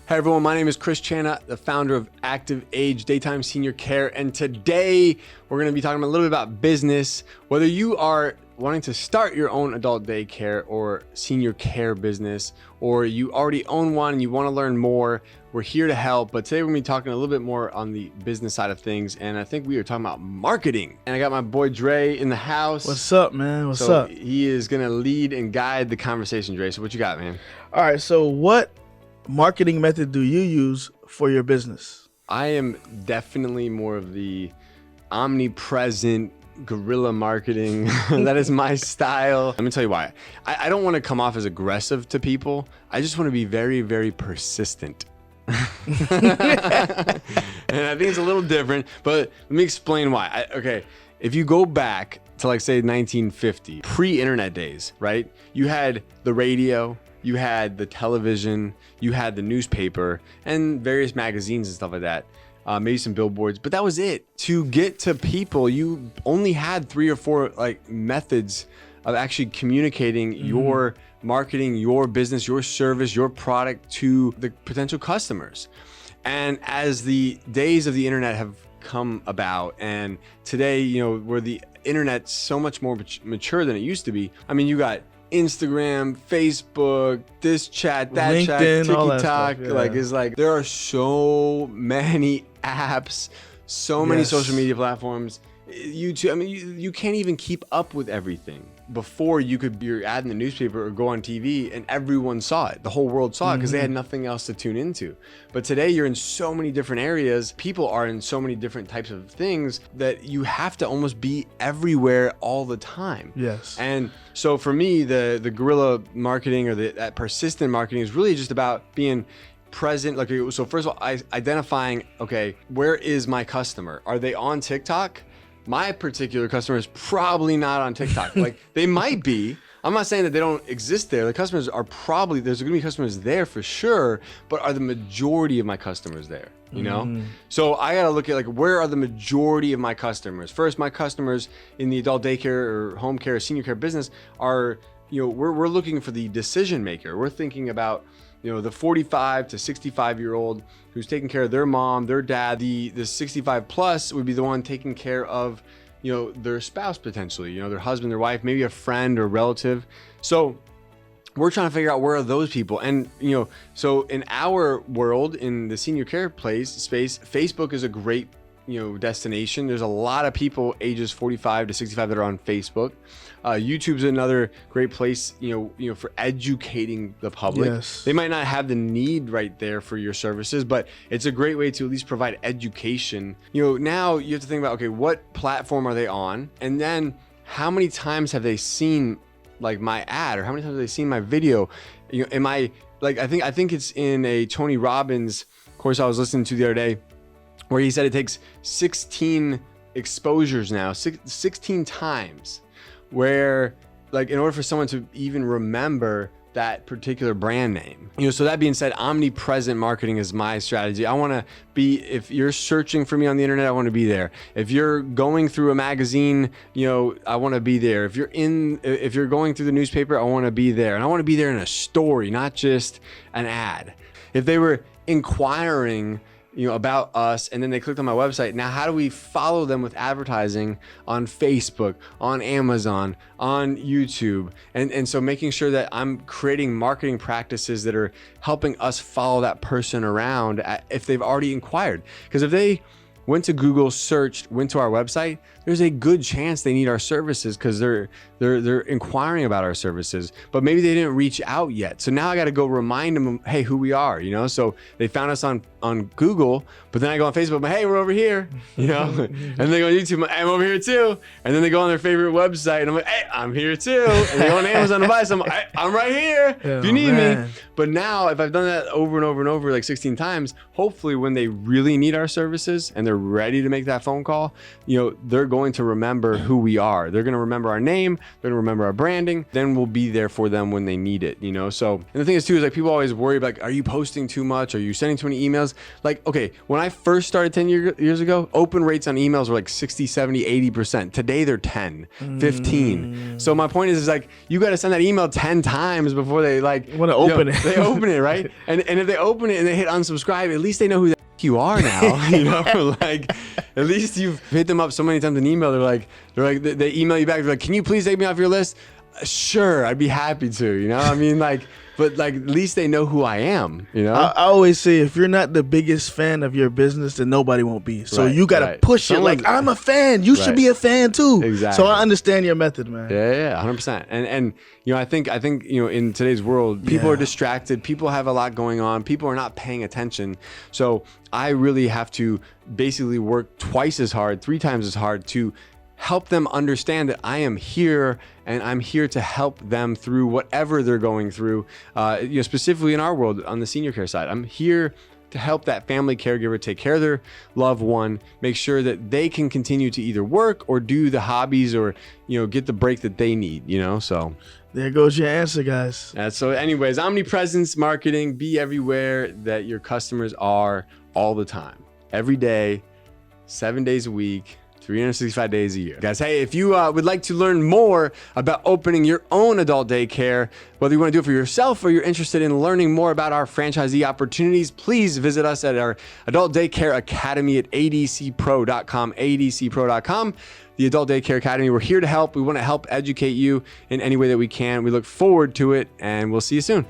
Hey everyone, my name is Chris Chana, the founder of Active Age Daytime Senior Care, and today we're going to be talking a little bit about business. Whether you are wanting to start your own adult daycare or senior care business, or you already own one and you want to learn more, we're here to help. But today we're going to be talking a little bit more on the business side of things, and I think we are talking about marketing. And I got my boy Dre in the house. What's up, man? What's up? He is going to lead and guide the conversation, Dre. So what you got, man? All right, so what marketing method do you use for your business? I am definitely more of the omnipresent guerrilla marketing. That is my style. Let me tell you why. I don't want to come off as aggressive to people. I just want to be very, very persistent. And I think it's a little different, but let me explain why. Okay, if you go back to like say 1950, pre-internet days, right? You had the radio, you had the television, you had the newspaper, and various magazines and stuff like that. Maybe some billboards, but that was it. To get to people, you only had 3 or 4 like methods of actually communicating your marketing, your business, your service, your product to the potential customers. And as the days of the internet have come about, and today, you know, where the internet's so much more mature than it used to be. I mean, you got Instagram, Facebook, this chat, that LinkedIn, chat, TikTok, yeah. like it's like there are so many apps, so many social media platforms, YouTube. I mean, you can't even keep up with everything. Before, you could be your ad in the newspaper or go on TV and everyone saw it. The whole world saw it because they had nothing else to tune into. But today you're in so many different areas. People are in so many different types of things that you have to almost be everywhere all the time. Yes. And so for me, the guerrilla marketing or that persistent marketing is really just about being present. Like, so first of all, identifying, okay, where is my customer? Are they on TikTok? My particular customer is probably not on TikTok. Like, they might be. I'm not saying that they don't exist there. The customers are probably, there's going to be customers there for sure, but are the majority of my customers there, you know? So I got to look at like, where are the majority of my customers? First, my customers in the adult daycare or home care or senior care business are, you know, we're looking for the decision maker. We're thinking about, you know, the 45 to 65-year-old who's taking care of their mom, their dad. The 65 plus would be the one taking care of, you know, their spouse potentially, you know, their husband, their wife, maybe a friend or relative. So we're trying to figure out where are those people. And, you know, so in our world, in the senior care space, Facebook is a great, you know, destination. There's a lot of people ages 45 to 65 that are on Facebook. YouTube's another great place, you know, for educating the public. Yes. They might not have the need right there for your services, but it's a great way to at least provide education. You know, now you have to think about, okay, what platform are they on? And then how many times have they seen like my ad, or how many times have they seen my video? You know, am I like, I think it's in a Tony Robbins course I was listening to the other day, where he said it takes 16 exposures now, 16 times, where like in order for someone to even remember that particular brand name. You know, so that being said, omnipresent marketing is my strategy. I want to be, if you're searching for me on the internet, I want to be there. If you're going through a magazine, you know, I want to be there. If you're going through the newspaper, I want to be there. And I want to be there in a story, not just an ad. If they were inquiring, you know, about us, and then they clicked on my website. Now, how do we follow them with advertising on Facebook, on Amazon, on YouTube? And so making sure that I'm creating marketing practices that are helping us follow that person around if they've already inquired. Because if they went to Google, searched, went to our website, there's a good chance they need our services because they're inquiring about our services, but maybe they didn't reach out yet. So now I got to go remind them, hey, who we are, you know? So they found us on Google, but then I go on Facebook, but hey, we're over here, you know? And they go on YouTube, I'm over here too. And then they go on their favorite website and I'm like, hey, I'm here too. And they go on Amazon to buy something, I'm right here if you need me. But now if I've done that over and over and over, like 16 times, hopefully when they really need our services and they're ready to make that phone call, you know, they're going to remember who we are. They're going to remember our name. They're going to remember our branding. Then we'll be there for them when they need it, you know? So, and the thing is too, is like people always worry about, like, are you posting too much? Are you sending too many emails? emails. Like, okay, when I first started 10 years ago, open rates on emails were like 60, 70, 80%. Today they're 10, 15. So my point is like, you got to send that email 10 times before they like want to open it. They open it, right? And if they open it and they hit unsubscribe, at least they know who the you are now. You know, like at least you've hit them up so many times in email. They email you back. They're like, can you please take me off your list? Sure, I'd be happy to. You know, I mean, like, but like at least they know who I am. You know, I always say if you're not the biggest fan of your business, then nobody won't be. So you got to push it. Like, I'm a fan. You should be a fan too. Exactly. So I understand your method, man. Yeah, 100%. And you know, I think you know, in today's world, people are distracted. People have a lot going on. People are not paying attention. So I really have to basically work twice as hard, 3 times as hard to help them understand that I am here and I'm here to help them through whatever they're going through. You know, specifically in our world on the senior care side, I'm here to help that family caregiver take care of their loved one, make sure that they can continue to either work or do the hobbies or, you know, get the break that they need, you know, so. There goes your answer, guys. So anyways, omnipresence marketing, be everywhere that your customers are all the time, every day, 7 days a week, 365 days a year. Guys, hey, if you would like to learn more about opening your own adult daycare, whether you want to do it for yourself or you're interested in learning more about our franchisee opportunities, please visit us at our Adult Daycare Academy at adcpro.com, adcpro.com. The Adult Daycare Academy, we're here to help. We want to help educate you in any way that we can. We look forward to it, and we'll see you soon.